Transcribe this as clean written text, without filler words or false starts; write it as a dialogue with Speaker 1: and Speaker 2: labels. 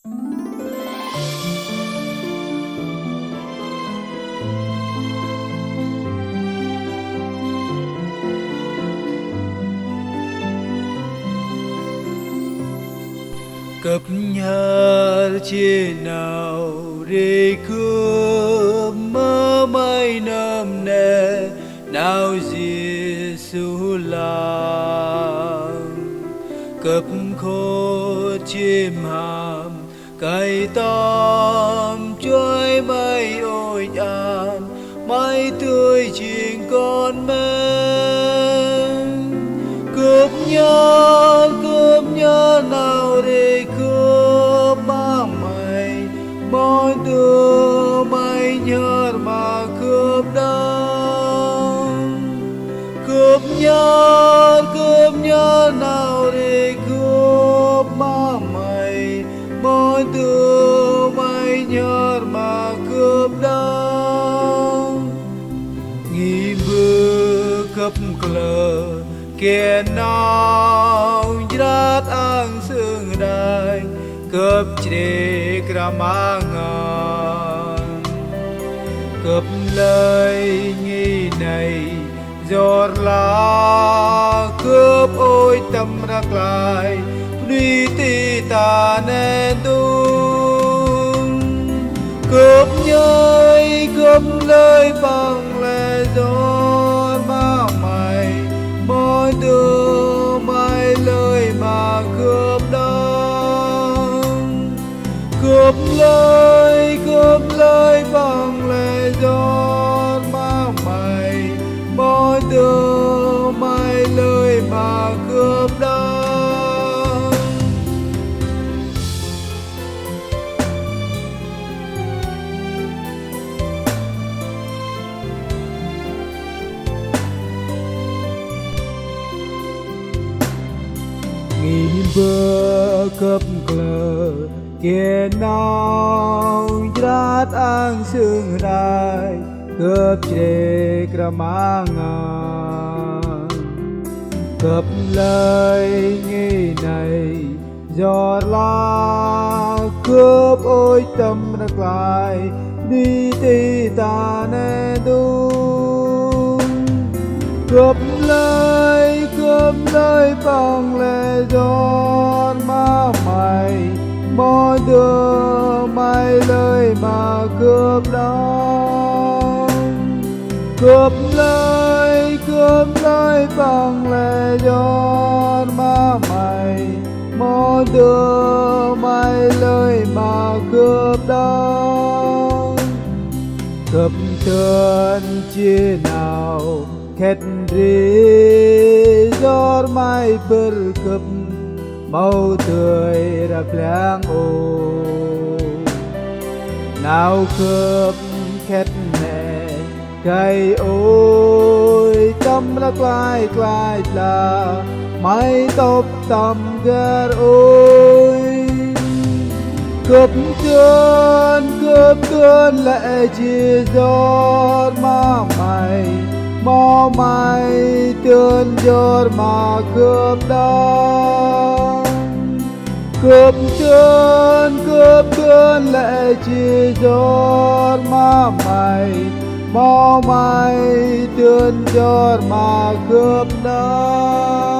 Speaker 1: cập nhật trên nào để cướp mơ mây nằm nè nào Giêsu làm cập khô chim hàm cây tóm trôi mây ôi àn mây tươi chinh con men cướp nhớ nào để cướp ba mày mỗi đứa mày nhớ mà cướp đâu cướp nhớ nào để cướp ba mày mỗi đứa mày nhớ mà cướp đâu nghi mưa cấp cờ kẻ nào girat ang sương đai cướp chế kramangan cướp lời nghi này giọt lá cướp ôi tâm rắc lại đi ti ta nên tung cướp lời bằng lẽ giọt mà mày mỗi đứa mày lời mà cướp đông cướp lời bằng lẽ giọt mà mày mỗi đứa mày lời mà cướp đông nghìn bữa cấp cờ kẻ nào girat ang sương đai cướp chế kramangan cướp lời nghi này giọt lá cướp ôi tâm rắc lại đi ti ta nên đúng cướp lời bằng lẽ giọt mà mày mỗi đứa mày lời mà cướp đâu cướp lời bằng lẽ giọt mà mày mỗi đứa mày lời mà cướp đâu cướp chân chia nào khét ri giọt mai berkep mau tươi rap lang ô nào cướp khét nè cây ôi tâm rắc lại là mái tóc tầm gạt ôi cướp cơn lệ chia giọt mà mày mò mày tươn giọt mà cướp đó cướp cơn lệ chia giọt mà mày mò mày tươn giọt mà cướp đó